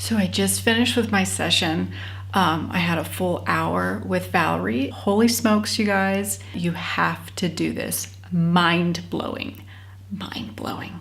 So I just finished with my session. I had a full hour with Valerie. Holy smokes, you guys. You have to do this. Mind blowing. Mind blowing.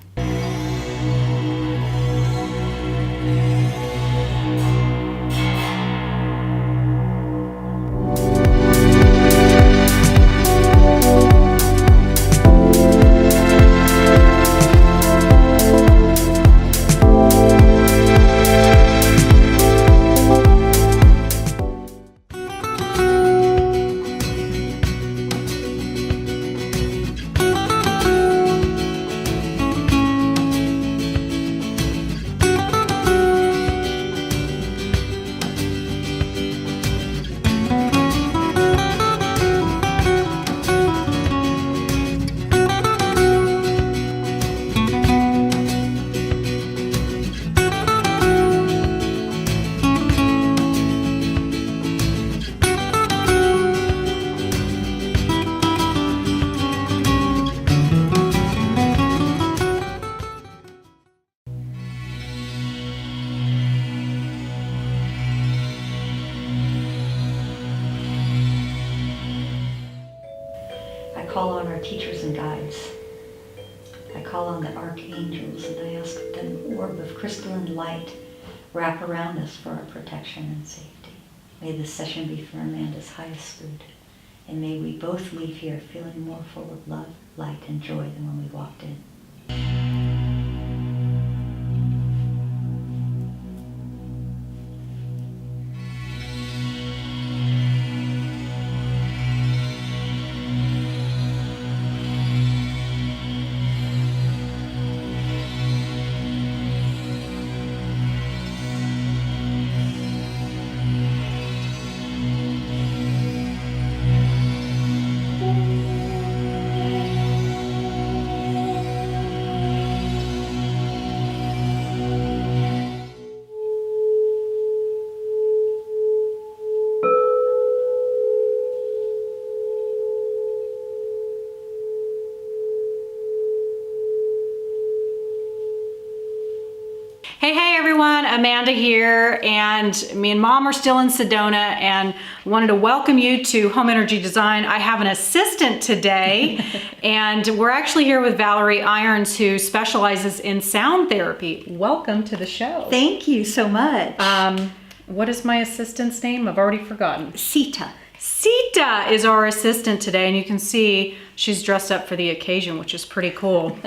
I call on our teachers and guides. I call on the archangels and I ask that an orb of crystalline light wrap around us for our protection and safety. May this session be for Amanda's highest good. And may we both leave here feeling more full of love, light, and joy than when we walked in. Hey everyone, Amanda here, and me and Mom are still in Sedona and wanted to welcome you to Home Energy Design. I have an assistant today and we're actually here with Valerie Irons, who specializes in sound therapy. Welcome to the show. Thank you so much. What is my assistant's name? I've already forgotten. Sita. Sita is our assistant today, and you can see she's dressed up for the occasion, which is pretty cool.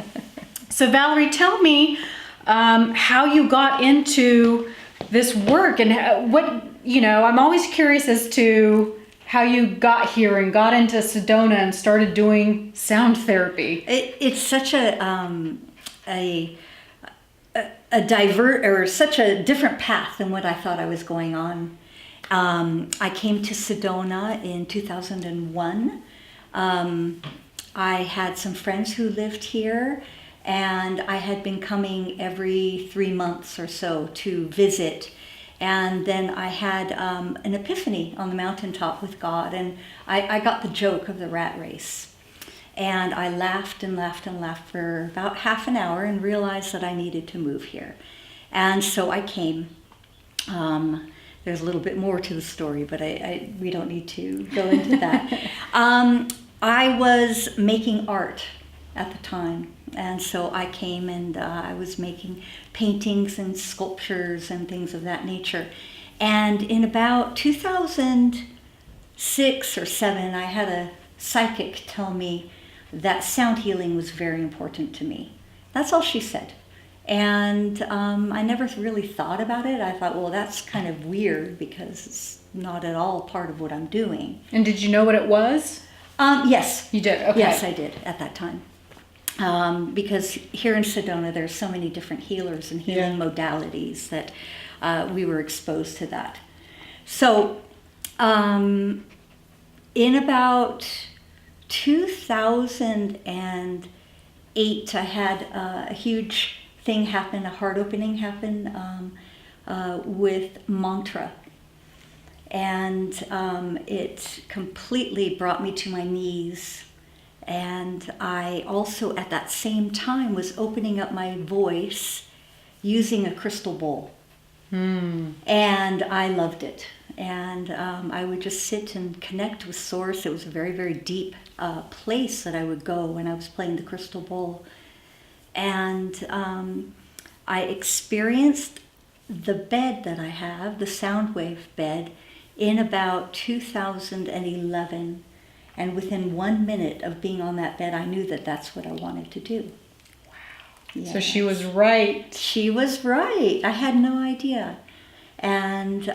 So Valerie, tell me how you got into this work and what, I'm always curious as to how you got here and got into Sedona and started doing sound therapy. It's such such a different path than what I thought I was going on. I came to Sedona in 2001. I had some friends who lived here, and I had been coming every 3 months or so to visit. And then I had an epiphany on the mountaintop with God, and I got the joke of the rat race. And I laughed and laughed and laughed for about half an hour and realized that I needed to move here. And so I came. There's a little bit more to the story, but we don't need to go into that. I was making art at the time. And so I came and I was making paintings and sculptures and things of that nature. And in about 2006 or 7, I had a psychic tell me that sound healing was very important to me. That's all she said. And I never really thought about it. I thought, well, that's kind of weird because it's not at all part of what I'm doing. And did you know what it was? Yes. You did? Okay. Yes, I did at that time. Because here in Sedona, there's so many different healers and healing modalities that we were exposed to that. So in about 2008, I had a huge thing happen, a heart opening happen with mantra. And it completely brought me to my knees. And I also, at that same time, was opening up my voice using a crystal bowl, And I loved it. And I would just sit and connect with Source. It was a very, very deep place that I would go when I was playing the crystal bowl. And I experienced the bed that I have, the Soundwave bed, in about 2011. And within 1 minute of being on that bed, I knew that that's what I wanted to do. Wow. Yes. So she was right. She was right. I had no idea. And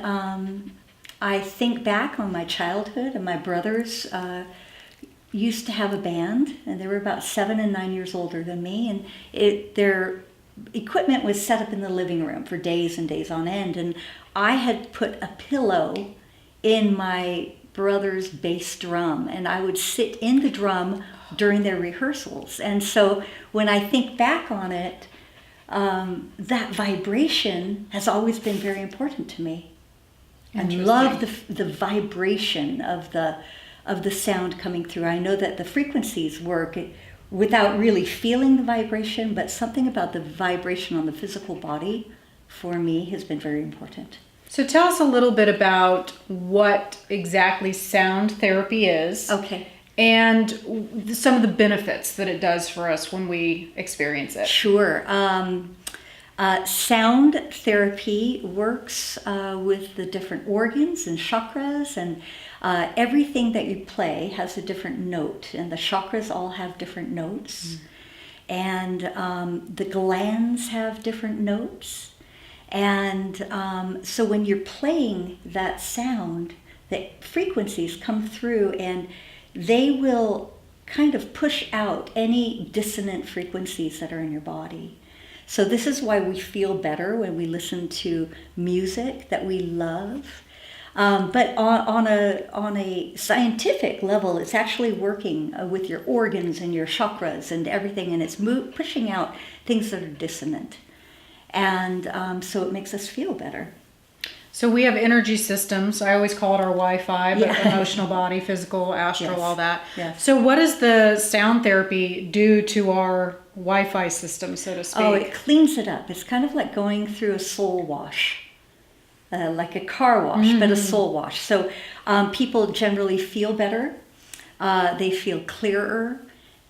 I think back on my childhood, and my brothers used to have a band, and they were about 7 and 9 years older than me, and their equipment was set up in the living room for days and days on end, and I had put a pillow in my brother's bass drum, and I would sit in the drum during their rehearsals. And so when I think back on it, that vibration has always been very important to me. And love the vibration of the sound coming through. I know that the frequencies work without really feeling the vibration, but something about the vibration on the physical body for me has been very important. So tell us a little bit about what exactly sound therapy is. Okay. And some of the benefits that it does for us when we experience it. Sure. Sound therapy works with the different organs and chakras, and everything that you play has a different note, and the chakras all have different notes, and the glands have different notes. And so when you're playing that sound, the frequencies come through and they will kind of push out any dissonant frequencies that are in your body. So this is why we feel better when we listen to music that we love. But on a scientific level, it's actually working with your organs and your chakras and everything, and it's pushing out things that are dissonant. And so it makes us feel better. So we have energy systems. I always call it our Wi-Fi, but Yeah. emotional body, physical, astral, Yes. all that. Yes. So what does the sound therapy do to our Wi-Fi system, so to speak? Oh, it cleans it up. It's kind of like going through a soul wash, like a car wash, but a soul wash. So people generally feel better. They feel clearer.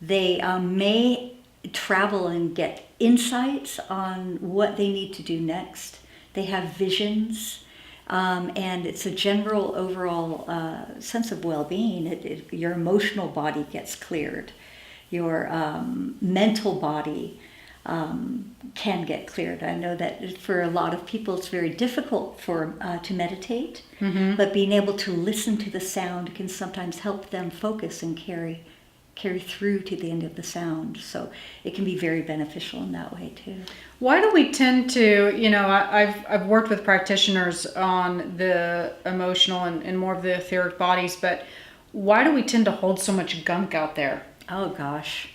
They may travel and get insights on what they need to do next. They have visions. And it's a general overall sense of well-being. Your emotional body gets cleared. Your mental body can get cleared. I know that for a lot of people it's very difficult to meditate, but being able to listen to the sound can sometimes help them focus and carry through to the end of the sound. So it can be very beneficial in that way too. Why do we tend to, I've worked with practitioners on the emotional and more of the etheric bodies, but why do we tend to hold so much gunk out there? Oh gosh,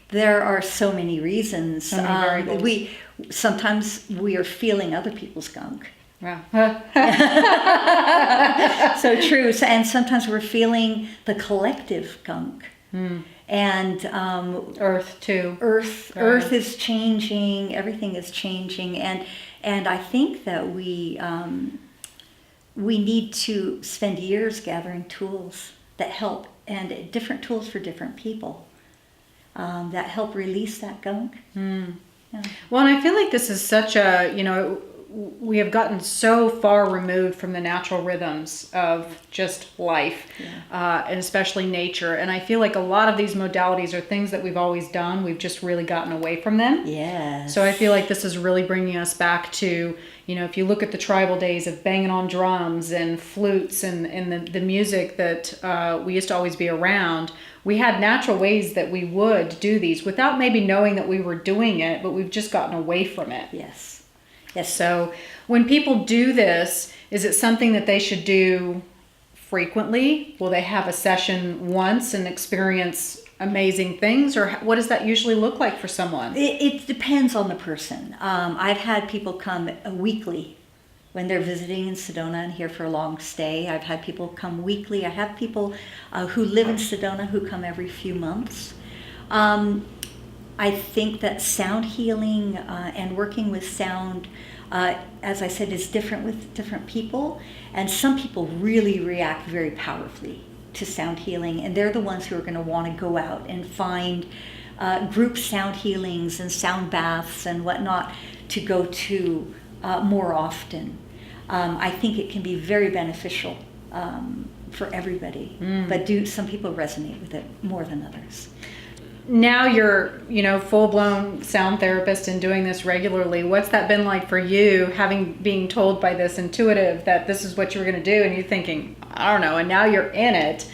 there are so many reasons. So many variables. Sometimes we are feeling other people's gunk. Yeah. So true. And sometimes we're feeling the collective gunk. And Earth too. Earth is changing. Everything is changing, and I think that we need to spend years gathering tools that help, and different tools for different people that help release that gunk. Yeah. Well, and I feel like this is such a, we have gotten so far removed from the natural rhythms of just life, and especially nature. And I feel like a lot of these modalities are things that we've always done. We've just really gotten away from them. Yes. So I feel like this is really bringing us back to, if you look at the tribal days of banging on drums and flutes and the music that we used to always be around, we had natural ways that we would do these without maybe knowing that we were doing it, but we've just gotten away from it. Yes. Yes. So when people do this, is it something that they should do frequently? Will they have a session once and experience amazing things, or what does that usually look like for someone? It depends on the person. I've had people come weekly when they're visiting in Sedona and here for a long stay. I've had people come weekly. I have people who live in Sedona who come every few months. I think that sound healing and working with sound as I said, is different with different people. And some people really react very powerfully to sound healing, and they're the ones who are going to want to go out and find group sound healings and sound baths and whatnot to go to more often. I think it can be very beneficial for everybody, but some people resonate with it more than others. Now you're, full-blown sound therapist and doing this regularly. What's that been like for you, being told by this intuitive that this is what you were going to do, and you thinking, I don't know, and now you're in it.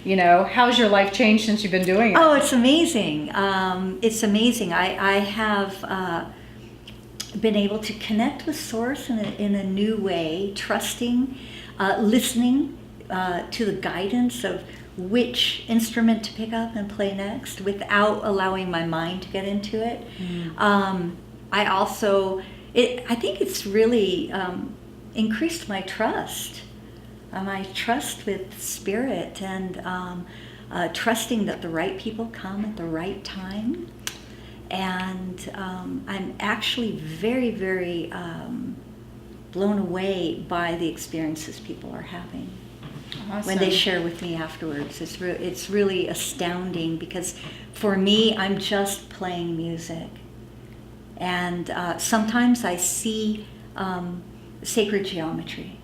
How's your life changed since you've been doing it? Oh, it's amazing. It's amazing. I have been able to connect with Source in a new way, trusting, listening to the guidance of which instrument to pick up and play next without allowing my mind to get into it. I think it's really increased my trust. My trust with spirit, and trusting that the right people come at the right time. And I'm actually very, very blown away by the experiences people are having. Awesome. When they share with me afterwards. It's really astounding, because for me, I'm just playing music. And sometimes I see sacred geometry.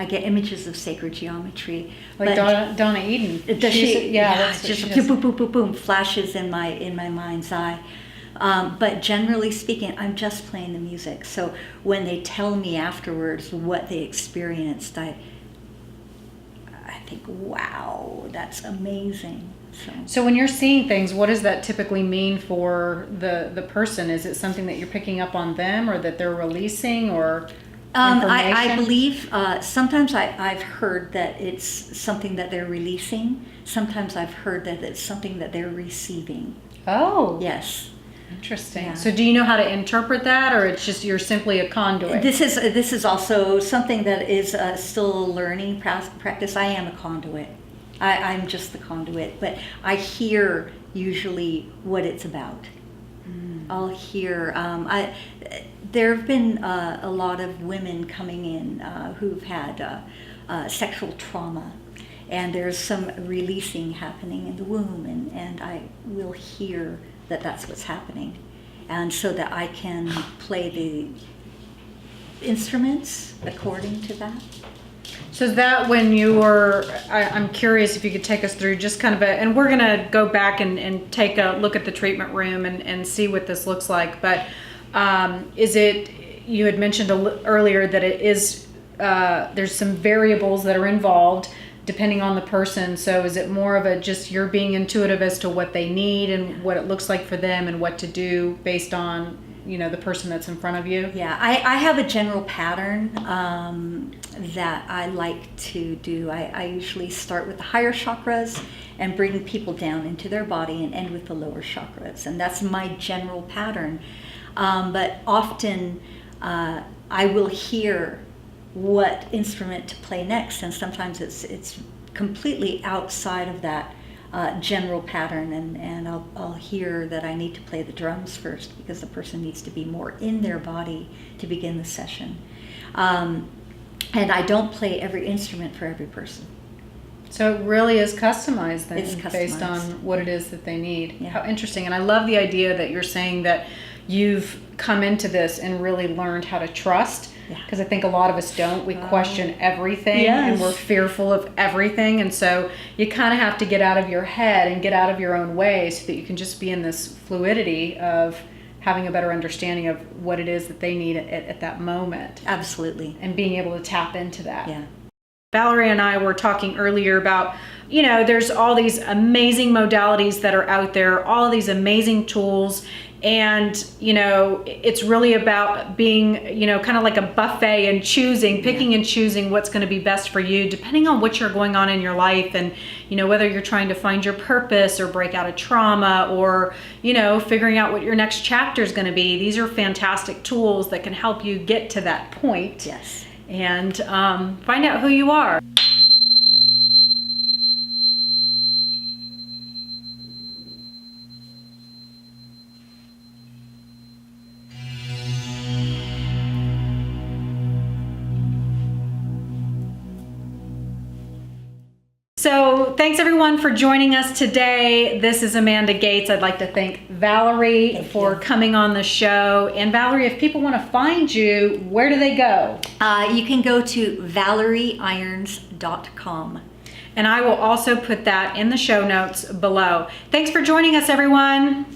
I get images of sacred geometry. Like Donna Eden. Does she? Yeah, that's just boom, boom, boom, boom, boom, flashes in my mind's eye. But generally speaking, I'm just playing the music. So when they tell me afterwards what they experienced, I think, wow, that's amazing. So when you're seeing things, what does that typically mean for the person? Is it something that you're picking up on them, or that they're releasing, or I believe sometimes I've heard that it's something that they're releasing. Sometimes I've heard that it's something that they're receiving. Oh. Yes. Interesting. Yeah. So do you know how to interpret that, or it's just you're simply a conduit? This is also something that is still a learning practice. I am a conduit. I'm just the conduit, but I hear usually what it's about. I'll hear. There have been a lot of women coming in who've had sexual trauma, and there's some releasing happening in the womb, and I will hear that that's what's happening, and so that I can play the instruments according to that. So is that when you were, I'm curious if you could take us through just kind of and we're going to go back and take a look at the treatment room and see what this looks like, but is it, you had mentioned earlier that it is, there's some variables that are involved depending on the person. So is it more of just you're being intuitive as to what they need and what it looks like for them and what to do based on, the person that's in front of you? Yeah, I have a general pattern that I like to do. I usually start with the higher chakras and bring people down into their body and end with the lower chakras. And that's my general pattern. But often I will hear what instrument to play next, and sometimes it's completely outside of that general pattern, and I'll hear that I need to play the drums first because the person needs to be more in their body to begin the session. And I don't play every instrument for every person. So it really is customized then, It's customized. Based on what it is that they need. Yeah. How interesting. And I love the idea that you're saying that you've come into this and really learned how to trust. Because I think a lot of us don't. We question everything, yes. and we're fearful of everything. And so you kind of have to get out of your head and get out of your own way so that you can just be in this fluidity of having a better understanding of what it is that they need at that moment. Absolutely. And being able to tap into that. Yeah. Valerie and I were talking earlier about, there's all these amazing modalities that are out there, all these amazing tools. And, it's really about being, kind of like a buffet and picking and choosing what's going to be best for you, depending on what you're going on in your life. And, whether you're trying to find your purpose or break out of trauma or, figuring out what your next chapter is going to be. These are fantastic tools that can help you get to that point. Yes. And find out who you are. So thanks everyone for joining us today. This is Amanda Gates. I'd like to thank Valerie for coming on the show. And Valerie, if people want to find you, where do they go? You can go to valerieirons.com. And I will also put that in the show notes below. Thanks for joining us, everyone.